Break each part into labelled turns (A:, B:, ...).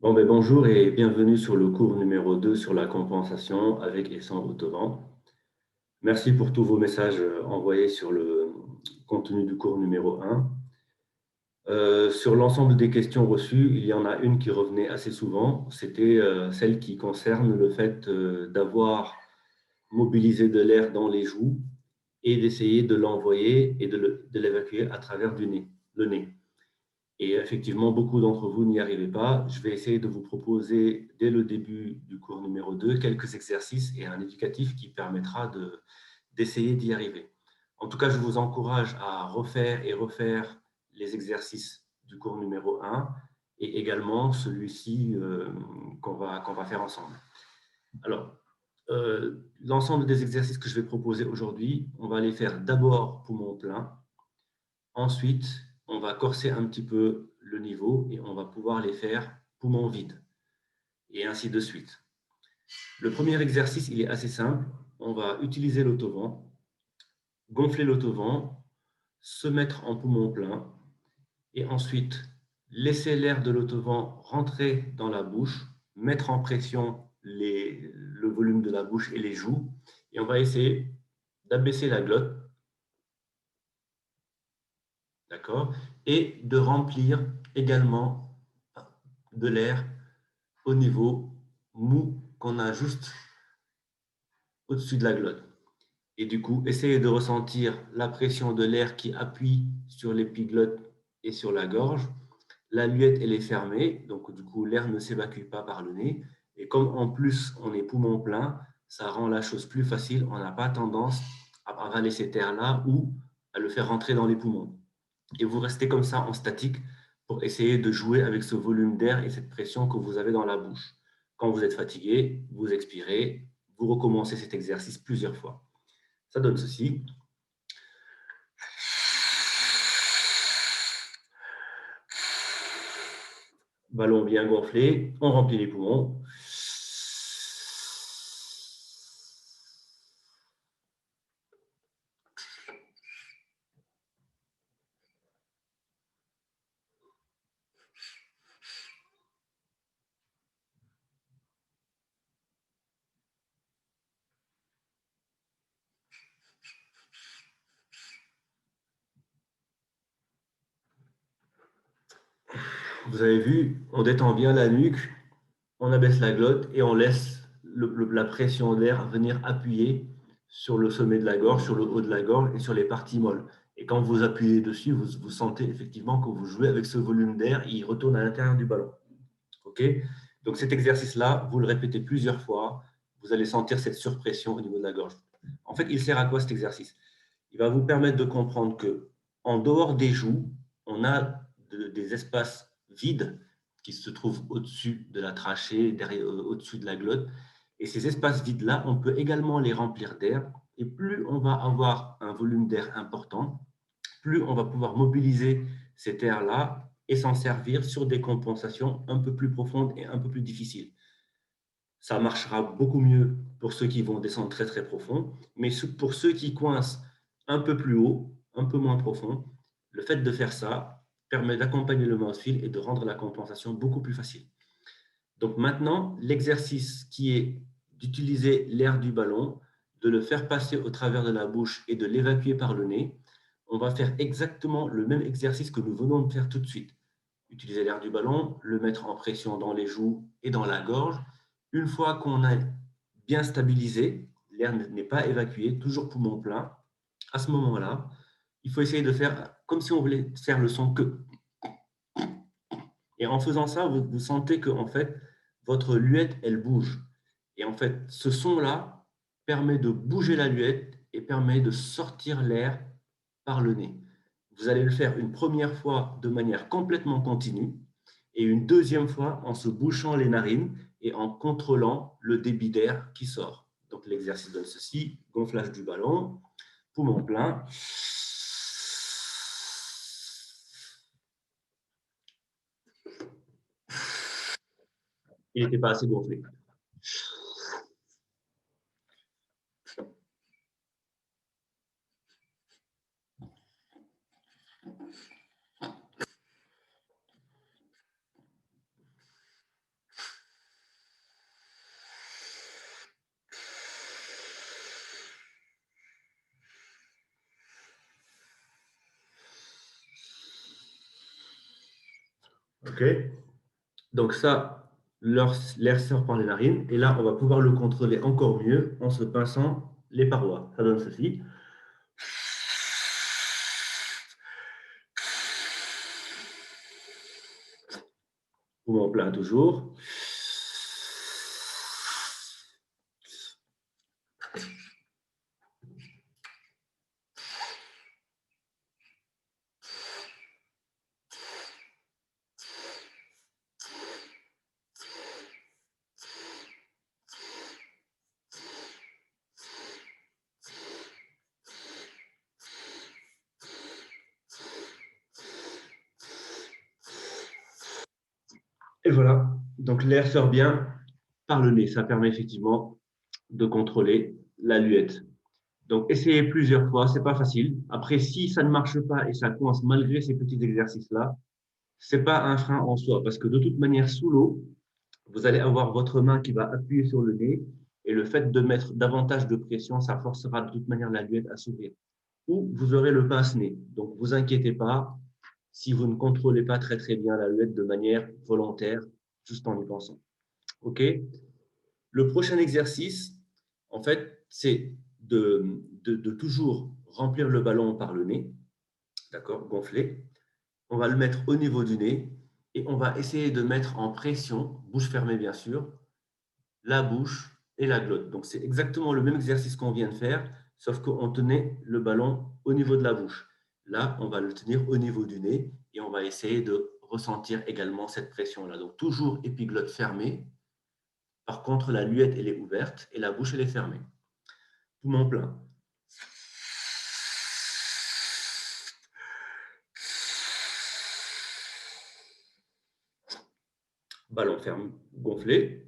A: Bonjour et bienvenue sur le cours numéro 2 sur la compensation avec et sans autovent. Merci pour tous vos messages envoyés sur le contenu du cours numéro 1. Sur l'ensemble des questions reçues, il y en a une qui revenait assez souvent. C'était celle qui concerne le fait d'avoir mobilisé de l'air dans les joues et d'essayer de l'envoyer et de l'évacuer à travers le nez. Et effectivement, beaucoup d'entre vous n'y arrivez pas. Je vais essayer de vous proposer, dès le début du cours numéro 2, quelques exercices et un éducatif qui permettra d'essayer d'y arriver. En tout cas, je vous encourage à refaire et refaire les exercices du cours numéro 1 et également celui-ci qu'on va faire ensemble. Alors, l'ensemble des exercices que je vais proposer aujourd'hui, on va les faire d'abord poumon plein. Ensuite, on va corser un petit peu le niveau et on va pouvoir les faire poumon vide et ainsi de suite. Le premier exercice, il est assez simple. On va utiliser l'autovent, gonfler l'autovent, se mettre en poumon plein et ensuite laisser l'air de l'autovent rentrer dans la bouche, mettre en pression le volume de la bouche et les joues et on va essayer d'abaisser la glotte. D'accord? Et de remplir également de l'air au niveau mou qu'on a juste au-dessus de la glotte. Et du coup, essayez de ressentir la pression de l'air qui appuie sur l'épiglotte et sur la gorge. La luette, elle est fermée, donc du coup, l'air ne s'évacue pas par le nez. Et comme en plus, on est poumon plein, ça rend la chose plus facile. On n'a pas tendance à avaler cet air-là ou à le faire rentrer dans les poumons. Et vous restez comme ça en statique pour essayer de jouer avec ce volume d'air et cette pression que vous avez dans la bouche. Quand vous êtes fatigué, vous expirez, vous recommencez cet exercice plusieurs fois. Ça donne ceci. Ballon bien gonflé, on remplit les poumons. Vous avez vu, on détend bien la nuque, on abaisse la glotte et on laisse la pression d'air venir appuyer sur le sommet de la gorge, sur le haut de la gorge et sur les parties molles. Et quand vous appuyez dessus, vous sentez effectivement que vous jouez avec ce volume d'air, il retourne à l'intérieur du ballon. OK? Donc cet exercice-là, vous le répétez plusieurs fois, vous allez sentir cette surpression au niveau de la gorge. En fait, il sert à quoi cet exercice? Il va vous permettre de comprendre que en dehors des joues, on a des espaces vides qui se trouvent au-dessus de la trachée, au-dessus de la glotte. Et ces espaces vides-là, on peut également les remplir d'air. Et plus on va avoir un volume d'air important, plus on va pouvoir mobiliser cet air-là et s'en servir sur des compensations un peu plus profondes et un peu plus difficiles. Ça marchera beaucoup mieux pour ceux qui vont descendre très très profond, mais pour ceux qui coincent un peu plus haut, un peu moins profond, le fait de faire ça permet d'accompagner le mouthfeel et de rendre la compensation beaucoup plus facile. Donc maintenant, l'exercice qui est d'utiliser l'air du ballon, de le faire passer au travers de la bouche et de l'évacuer par le nez, on va faire exactement le même exercice que nous venons de faire tout de suite. Utiliser l'air du ballon, le mettre en pression dans les joues et dans la gorge. Une fois qu'on a bien stabilisé, l'air n'est pas évacué, toujours poumon plein, à ce moment-là, il faut essayer de faire comme si on voulait faire le son que. Et en faisant ça, vous sentez que en fait, votre luette, elle bouge. Et en fait, ce son-là permet de bouger la luette et permet de sortir l'air par le nez. Vous allez le faire une première fois de manière complètement continue et une deuxième fois en se bouchant les narines et en contrôlant le débit d'air qui sort. Donc l'exercice donne ceci, gonflage du ballon, poumon plein. Il n'était pas assez gonflé. OK? Donc ça, l'air sort par les narines. Et là, on va pouvoir le contrôler encore mieux en se pinçant les parois. Ça donne ceci. Poumon plein toujours. Et voilà. Donc l'air sort bien par le nez. Ça permet effectivement de contrôler la luette. Donc, essayez plusieurs fois, c'est pas facile. Après, si ça ne marche pas et ça coince malgré ces petits exercices-là, c'est pas un frein en soi, parce que de toute manière, sous l'eau, vous allez avoir votre main qui va appuyer sur le nez, et le fait de mettre davantage de pression, ça forcera de toute manière la luette à s'ouvrir. Ou vous aurez le pince-nez. Donc, vous inquiétez pas si vous ne contrôlez pas très très bien la luette de manière volontaire, juste en y pensant. OK? Le prochain exercice, en fait, c'est de toujours remplir le ballon par le nez, d'accord, gonflé. On va le mettre au niveau du nez et on va essayer de mettre en pression, bouche fermée bien sûr, la bouche et la glotte. Donc, c'est exactement le même exercice qu'on vient de faire, sauf qu'on tenait le ballon au niveau de la bouche. Là, on va le tenir au niveau du nez et on va essayer de ressentir également cette pression-là. Donc, toujours épiglotte fermée. Par contre, la luette, elle est ouverte et la bouche, elle est fermée. Poumon plein. Ballon ferme, gonflé.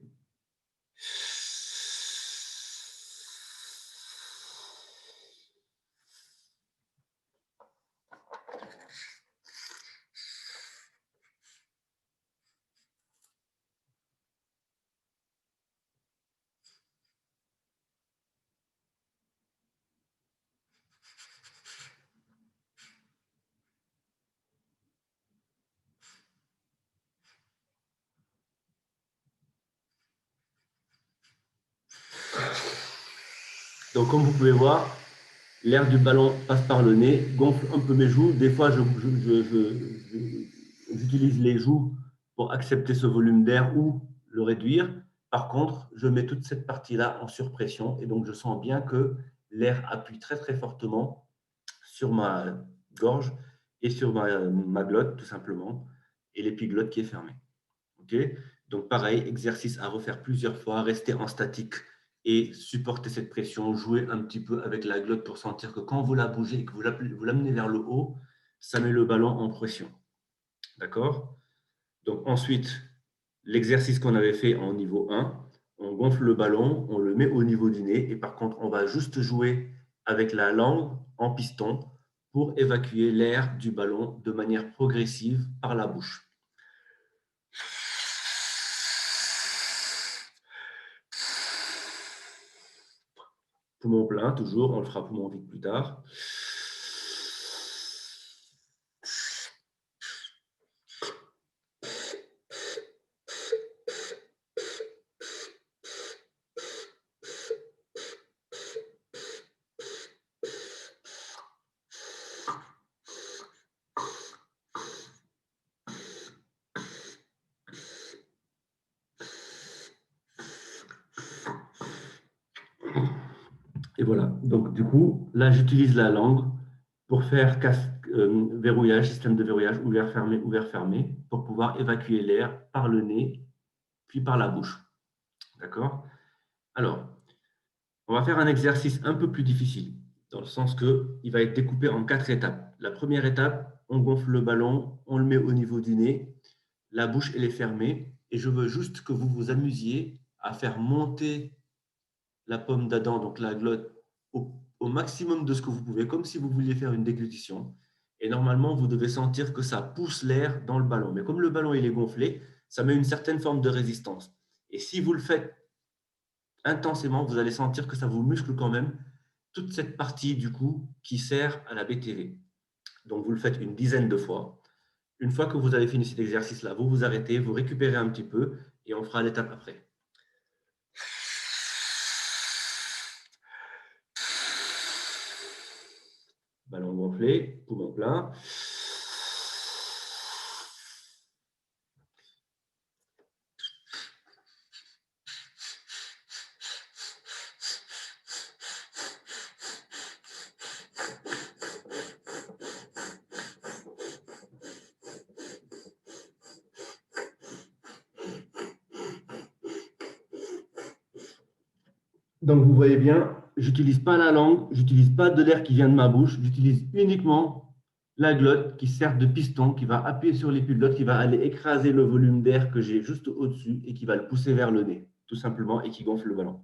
A: Donc, comme vous pouvez voir, l'air du ballon passe par le nez, gonfle un peu mes joues. Des fois, j'utilise les joues pour accepter ce volume d'air ou le réduire. Par contre, je mets toute cette partie-là en surpression et donc je sens bien que l'air appuie très très fortement sur ma gorge et sur ma glotte tout simplement et l'épiglotte qui est fermée. OK? Donc pareil, exercice à refaire plusieurs fois, rester en statique et supporter cette pression, jouer un petit peu avec la glotte pour sentir que quand vous la bougez et que vous l'amenez vers le haut, ça met le ballon en pression. D'accord? Donc ensuite, l'exercice qu'on avait fait en niveau 1, on gonfle le ballon, on le met au niveau du nez et par contre, on va juste jouer avec la langue en piston pour évacuer l'air du ballon de manière progressive par la bouche. Poumon plein, toujours, on le fera poumon vide plus tard. Et voilà. Donc, du coup, là, j'utilise la langue pour faire verrouillage, système de verrouillage, ouvert, fermé, pour pouvoir évacuer l'air par le nez, puis par la bouche. D'accord? Alors, on va faire un exercice un peu plus difficile, dans le sens qu'il va être découpé en 4 étapes. La première étape, on gonfle le ballon, on le met au niveau du nez, la bouche, elle est fermée, et je veux juste que vous vous amusiez à faire monter la pomme d'Adam, donc la glotte, au maximum de ce que vous pouvez, comme si vous vouliez faire une déglutition. Et normalement, vous devez sentir que ça pousse l'air dans le ballon. Mais comme le ballon il est gonflé, ça met une certaine forme de résistance. Et si vous le faites intensément, vous allez sentir que ça vous muscle quand même toute cette partie du coup qui sert à la BTV. Donc vous le faites une dizaine de fois. Une fois que vous avez fini cet exercice-là, vous vous arrêtez, vous récupérez un petit peu et on fera l'étape après. Ballon gonflé, poumon plein. Donc, vous voyez bien, j'utilise pas la langue, j'utilise pas de l'air qui vient de ma bouche, j'utilise uniquement la glotte qui sert de piston, qui va appuyer sur l'épiglotte, qui va aller écraser le volume d'air que j'ai juste au-dessus et qui va le pousser vers le nez, tout simplement, et qui gonfle le ballon.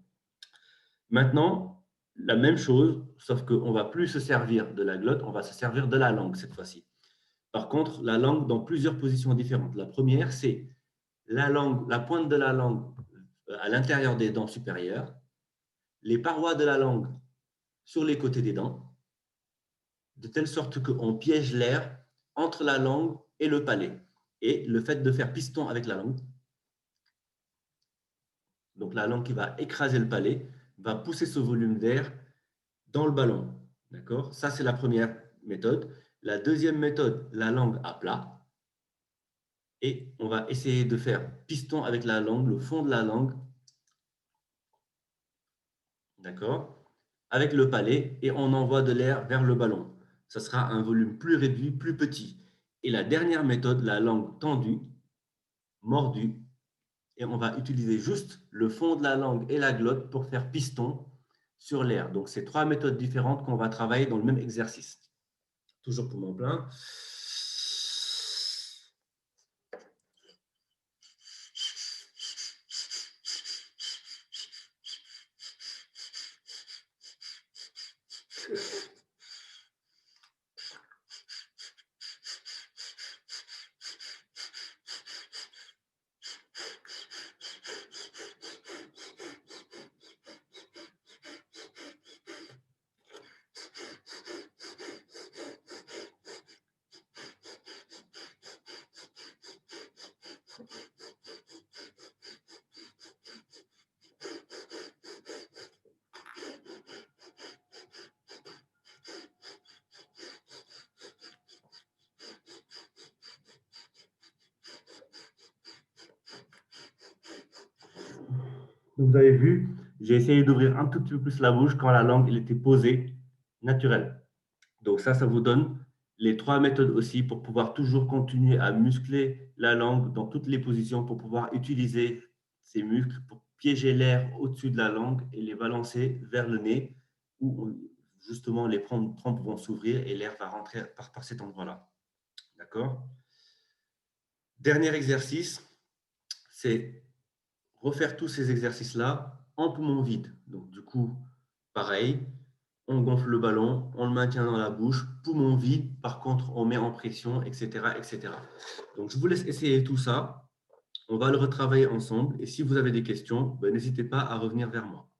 A: Maintenant, la même chose, sauf qu'on ne va plus se servir de la glotte, on va se servir de la langue cette fois-ci. Par contre, la langue dans plusieurs positions différentes. La première, c'est la langue, la pointe de la langue à l'intérieur des dents supérieures, les parois de la langue sur les côtés des dents, de telle sorte qu'on piège l'air entre la langue et le palais. Et le fait de faire piston avec la langue, donc la langue qui va écraser le palais, va pousser ce volume d'air dans le ballon. D'accord? Ça, c'est la première méthode. La deuxième méthode, la langue à plat. Et on va essayer de faire piston avec la langue, le fond de la langue. D'accord? Avec le palais et on envoie de l'air vers le ballon. Ça sera un volume plus réduit, plus petit. Et la dernière méthode, la langue tendue, mordue. Et on va utiliser juste le fond de la langue et la glotte pour faire piston sur l'air. Donc, c'est trois méthodes différentes qu'on va travailler dans le même exercice. Toujours poumon plein. Donc, vous avez vu, j'ai essayé d'ouvrir un tout petit peu plus la bouche quand la langue elle était posée, naturelle. Donc ça vous donne les trois méthodes aussi pour pouvoir toujours continuer à muscler la langue dans toutes les positions pour pouvoir utiliser ces muscles pour piéger l'air au-dessus de la langue et les balancer vers le nez où justement les trompes vont s'ouvrir et l'air va rentrer par cet endroit-là. D'accord? Dernier exercice, c'est refaire tous ces exercices-là en poumon vide. Donc, du coup, pareil, on gonfle le ballon, on le maintient dans la bouche, poumon vide, par contre, on met en pression, etc., etc. Donc, je vous laisse essayer tout ça. On va le retravailler ensemble. Et si vous avez des questions, n'hésitez pas à revenir vers moi.